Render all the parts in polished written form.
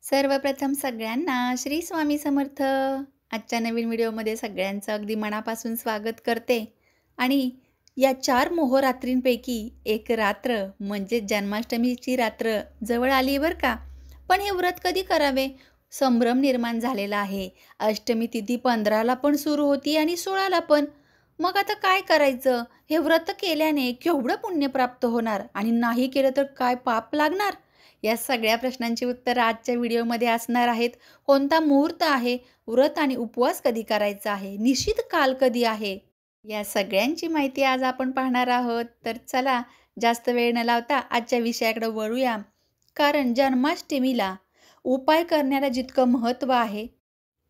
सर्वप्रथम सगळ्यांना श्री स्वामी समर्थ. आजच्या नवीन व्हिडिओमध्ये सगळ्यांचं अगदी मनापासून स्वागत करते. आणि या 4 मोहरात्रींपैकी एक रात्र म्हणजे जन्माष्टमीची रात्र जवळ आली बरं का. पण हे व्रत कधी करावे? संभ्रम निर्माण झालेला आहे. अष्टमी तिथी 15ला पण सुरू होती आणि 16ला पण. मग आता काय करायचं? हे व्रत केल्याने केवढं पुण्य प्राप्त होणार आणि नाही केलं तर काय पाप लागणार? या सगळ्या प्रश्नांची उत्तरं आजच्या व्हिडिओमध्ये असणार आहेत. कोणता मुहूर्त आहे? व्रत आणि उपवास कधी करायचा आहे? निश्चित काल कधी आहे? या सगळ्यांची माहिती आज आपण पाहणार आहोत. तर चला जास्त वेळ न लावता आजच्या विषयाकडे वळूया. कारण जन्माष्टमीला उपाय करण्याला जितकं महत्त्व आहे,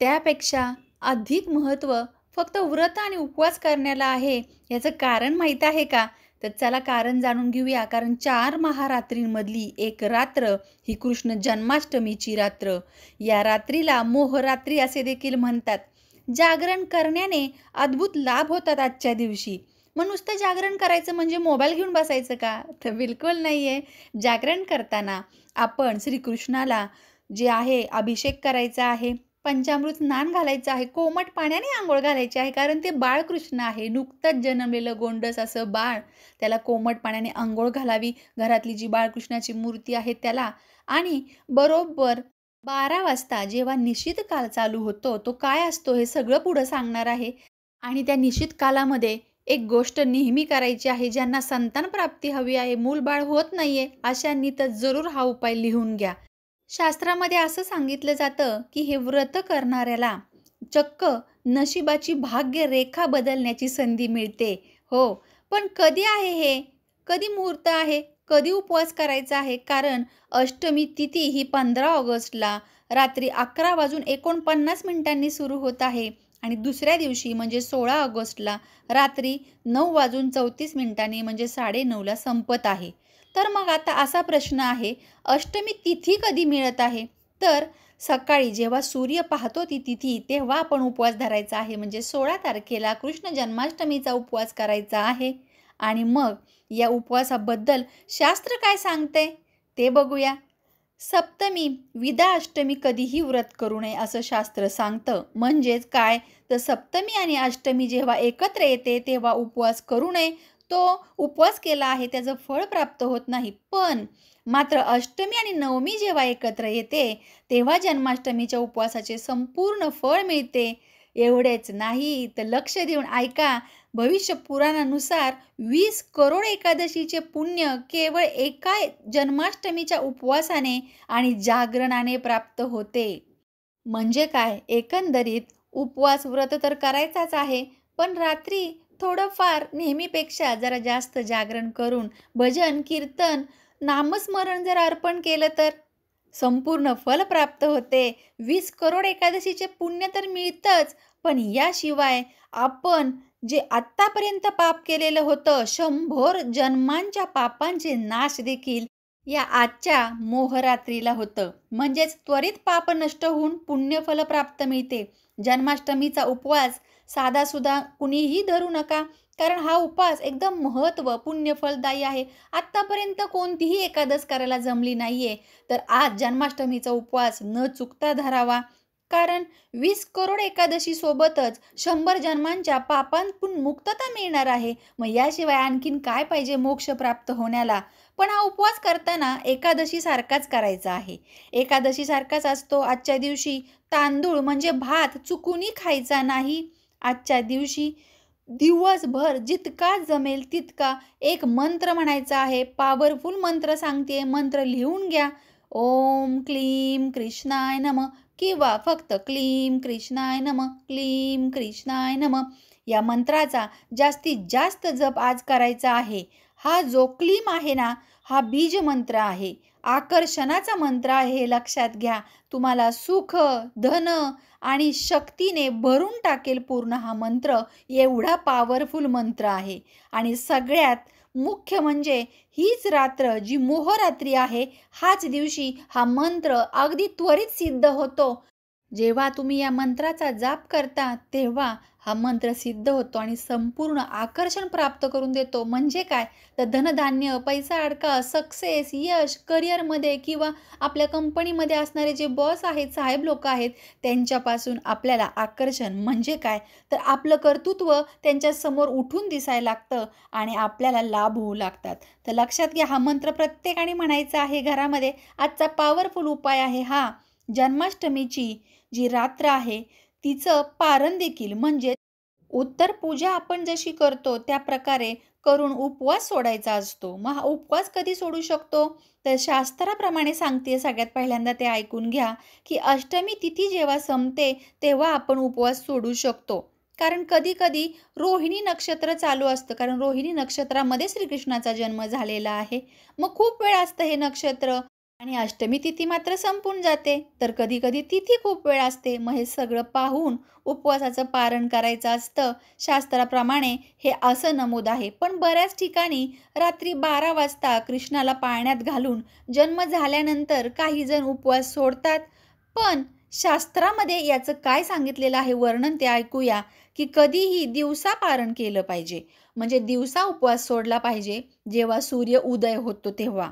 त्यापेक्षा अधिक महत्त्व फक्त व्रत आणि उपवास करण्याला आहे. याचं कारण माहीत आहे का? तर चला कारण जाणून घेऊया. कारण 4 महारात्रींमधली एक रात्र ही कृष्ण जन्माष्टमीची रात्र. या रात्रीला मोहरात्री असे देखील म्हणतात. जागरण करण्याने अद्भुत लाभ होतात आजच्या दिवशी. मग नुसतं जागरण करायचं म्हणजे मोबाईल घेऊन बसायचं का? तर बिलकुल नाही आहे. जागरण करताना आपण श्रीकृष्णाला जे आहे अभिषेक करायचा आहे, पंचामृत स्नान घालायचं आहे, कोमट पाण्याने अंघोळ घालायची आहे. कारण ते बाळकृष्ण आहे, नुकतंच जन्मलेलं गोंडस असं बाळ. त्याला कोमट पाण्याने अंघोळ घालावी, घरातली जी बाळकृष्णाची मूर्ती आहे त्याला. आणि बरोबर 12 वाजता जेव्हा निशित काल चालू होतो, तो काय असतो हे सगळं पुढं सांगणार आहे. आणि त्या निशित कालामध्ये एक गोष्ट नेहमी करायची आहे. ज्यांना संतान प्राप्ती हवी आहे, मूलबाळ होत नाहीये, अशांनी तर जरूर हा उपाय लिहून घ्या. शास्त्रामध्ये असं सांगितलं जातं की हे व्रत करणाऱ्याला चक्क नशिबाची भाग्यरेखा बदलण्याची संधी मिळते. हो, पण कधी आहे हे? कधी मुहूर्त आहे? कधी उपवास करायचा आहे? कारण अष्टमी तिथी ही 15 ऑगस्टला रात्री 11:49 सुरू होत आहे आणि दुसऱ्या दिवशी म्हणजे 16 ऑगस्टला रात्री 9:34 म्हणजे 9:30ला संपत आहे. तर मग आता असा प्रश्न आहे, अष्टमी तिथी कधी मिळत आहे? तर सकाळी जेव्हा सूर्य पाहतो ती तिथी, तेव्हा आपण उपवास धरायचा आहे. म्हणजे 16 तारखेला कृष्ण जन्माष्टमीचा उपवास करायचा आहे. आणि मग या उपवासाबद्दल शास्त्र काय सांगते ते बघूया. सप्तमी, विदा अष्टमी कधीही व्रत करू नये असं शास्त्र सांगतं. म्हणजेच काय? तर सप्तमी आणि अष्टमी जेव्हा एकत्र येते तेव्हा उपवास करू नये. तो उपवास केला आहे त्याचं फळ प्राप्त होत नाही. पण मात्र अष्टमी आणि नवमी जेव्हा एकत्र येते तेव्हा जन्माष्टमीच्या उपवासाचे संपूर्ण फळ मिळते. एवढेच नाही तर लक्ष देऊन ऐका. भविष्य पुराणानुसार 20 करोड एकादशीचे पुण्य केवळ एका जन्माष्टमीच्या उपवासाने आणि जागरणाने प्राप्त होते. म्हणजे काय? एकंदरीत उपवास व्रत तर करायचाच आहे, पण रात्री थोडंफार नेहमीपेक्षा जरा जास्त जागरण करून भजन, कीर्तन, नामस्मरण जर अर्पण केलं तर संपूर्ण फल प्राप्त होते. 20 करोड एकादशीचे पुण्य तर मिळतंच, पण याशिवाय आपण जे आत्तापर्यंत पाप केलेलं होतं, 100 जन्मांच्या पापांचे नाश देखील या आजच्या मोहरात्रीला होतं. म्हणजेच त्वरित पाप नष्ट होऊन पुण्यफल प्राप्त मिळते. जन्माष्टमीचा उपवास साधासुद्धा कुणीही धरू नका. कारण हा उपवास एकदम पुण्यफलदायी आहे. आत्तापर्यंत कोणतीही एकादश करायला जमली नाहीये. तर आज जन्माष्टमीचा उपवास न चुकता धरावा. कारण 20 करोड एकादशी सोबतच 100 जन्मांच्या पापांतून मुक्तता मिळणार आहे. मग याशिवाय आणखीन काय पाहिजे मोक्ष प्राप्त होण्याला? पण हा उपवास करताना एकादशी सारखाच करायचा आहे. एकादशी सारखाच असतो. आजच्या दिवशी तांदूळ म्हणजे भात चुकूनही खायचा नाही. आजच्या दिवशी दिवसभर जितका जमेल तितका एक मंत्र म्हणायचा आहे. पॉवरफुल मंत्र सांगते. मंत्र लिहून घ्या. ओम क्लीम कृष्णाय नमः किंवा फक्त क्लीम कृष्णाय नमः, क्लीम कृष्णाय नमः या मंत्राचा जास्तीत जास्त जप आज करायचा आहे. हा जो क्लीम आहे ना, हा बीज मंत्र आहे. आकर्षणाचा मंत्र आहे हे लक्षात घ्या. तुम्हाला सुख, धन आणि शक्तीने भरून टाकेल पूर्ण हा मंत्र. एवढा पॉवरफुल मंत्र आहे. आणि सगळ्यात मुख्य म्हणजे हीच रात्र जी मोहरात्री आहे, हाच दिवशी हा मंत्र अगदी त्वरित सिद्ध होतो. जेव्हा तुम्ही या मंत्राचा जाप करता तेव्हा हा मंत्र सिद्ध होतो आणि संपूर्ण आकर्षण प्राप्त करून देतो. म्हणजे काय? तर धनधान्य, पैसा अडका, सक्सेस, यश, करिअरमध्ये किंवा आपल्या कंपनीमध्ये असणारे जे बॉस आहेत, साहेब लोकं आहेत, त्यांच्यापासून आपल्याला आकर्षण म्हणजे काय? तर आपलं कर्तृत्व त्यांच्यासमोर उठून दिसायला लागतं आणि आपल्याला लाभ होऊ लागतात. तर लक्षात घ्या, हा मंत्र प्रत्येकाने म्हणायचा आहे घरामध्ये. आजचा पॉवरफुल उपाय आहे हा. जन्माष्टमीची जी रात्र आहे, तिचं पारण देखील म्हणजे उत्तर पूजा आपण जशी करतो त्या प्रकारे करून उपवास सोडायचा असतो. मग हा उपवास कधी सोडू शकतो? तर शास्त्राप्रमाणे सांगते सगळ्यात पहिल्यांदा ते ऐकून घ्या, की अष्टमी तिथी जेव्हा संपते तेव्हा आपण उपवास सोडू शकतो. कारण कधी-कधी रोहिणी नक्षत्र चालू असतं. कारण रोहिणी नक्षत्रामध्ये श्रीकृष्णाचा जन्म झालेला आहे. मग खूप वेळ असतं हे नक्षत्र आणि अष्टमी तिथी मात्र संपून जाते. तर कधी-कधी तिथी खूप वेळ असते. मग हे सगळं पाहून उपवासाचं पारण करायचं असतं. शास्त्राप्रमाणे हे असं नमूद आहे. पण बऱ्याच ठिकाणी रात्री 12 वाजता कृष्णाला पाळण्यात घालून जन्म झाल्यानंतर काही जण उपवास सोडतात. पण शास्त्रामध्ये याचं काय सांगितलेलं आहे वर्णन ते ऐकूया, की कधीही दिवसा पारण केलं पाहिजे. म्हणजे दिवसा उपवास सोडला पाहिजे, जेव्हा सूर्य उदय होतो तेव्हा.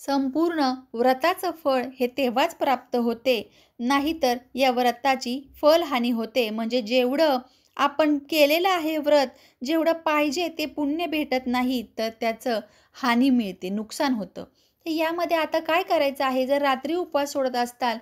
संपूर्ण व्रताचं फळ हे तेव्हाच प्राप्त होते, नाहीतर या व्रताची फलहानी होते. म्हणजे जेवढं आपण केलेलं आहे व्रत, जेवढं पाहिजे ते पुण्य भेटत नाही, तर त्याचं हानी मिळते, नुकसान होतं. तर यामध्ये आता काय करायचं आहे, जर रात्री उपवास सोडत असताल,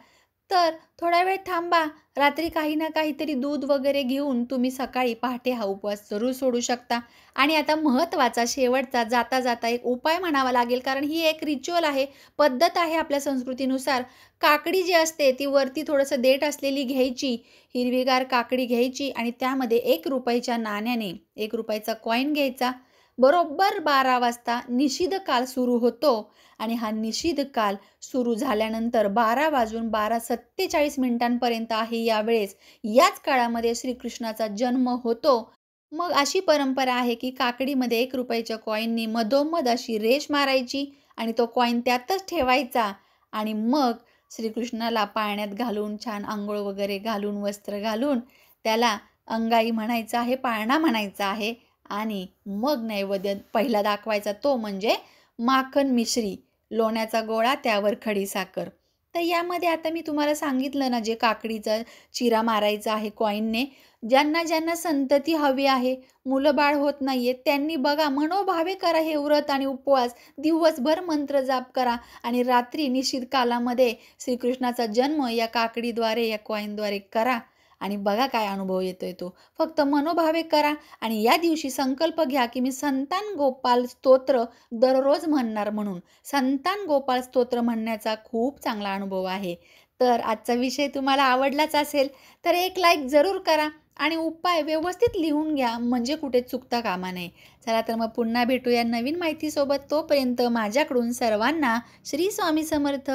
तर थोडा वेळ थांबा. रात्री काही ना काहीतरी दूध वगैरे घेऊन तुम्ही सकाळी पहाटे हा उपवास जरूर सोडू शकता. आणि आता महत्त्वाचा शेवटचा जाता-जाता एक उपाय म्हणावा लागेल, कारण ही एक रिच्युअल आहे, पद्धत आहे आपल्या संस्कृतीनुसार. काकडी जी असते ती वरती थोडंसं देठ असलेली घ्यायची, हिरवीगार काकडी घ्यायची आणि त्यामध्ये ₹1 नाण्याने ₹1 कॉइन घ्यायचा. बरोबर 12 वाजता निषिद्ध काल सुरू होतो आणि हा निषिद्ध काल सुरू झाल्यानंतर 12 वाजून 12:47 मिनिटांपर्यंत आहे यावेळेस. याच काळामध्ये श्रीकृष्णाचा जन्म होतो. मग अशी परंपरा आहे, की काकडीमध्ये ₹1 कॉइननी मधोमध अशी रेष मारायची आणि तो कॉइन त्यातच ठेवायचा आणि मग श्रीकृष्णाला पाळण्यात घालून, छान अंघोळ वगैरे घालून, वस्त्र घालून त्याला अंगाई म्हणायचं आहे, पाळणा म्हणायचा आहे आणि मग नैवेद्य पहिला दाखवायचा तो म्हणजे माखन मिश्री, लोण्याचा गोळा, त्यावर खडीसाखर. तर यामध्ये आता मी तुम्हाला सांगितलं ना, जे काकडीचा चिरा मारायचा आहे कॉइनने, ज्यांना संतती हवी आहे, मुलं-बाळ होत नाहीये, त्यांनी बघा मनोभावे करा हे व्रत आणि उपवास. दिवसभर मंत्र जाप करा आणि रात्री निश्चित कालामध्ये श्रीकृष्णाचा जन्म या काकडीद्वारे, या कॉइनद्वारे करा आणि बघा काय अनुभव येतोय तो. फक्त मनोभावे करा आणि या दिवशी संकल्प घ्या, की मी संतान गोपाल स्तोत्र दररोज म्हणणार म्हणून. संतान गोपाळ स्तोत्र म्हणण्याचा खूप चांगला अनुभव आहे. तर आजचा विषय तुम्हाला आवडलाच असेल, तर एक लाईक जरूर करा आणि उपाय व्यवस्थित लिहून घ्या, म्हणजे कुठे चुकता कामा नये. चला तर मग पुन्हा भेटूया नवीन माहितीसोबत. तोपर्यंत माझ्याकडून सर्वांना श्री स्वामी समर्थ.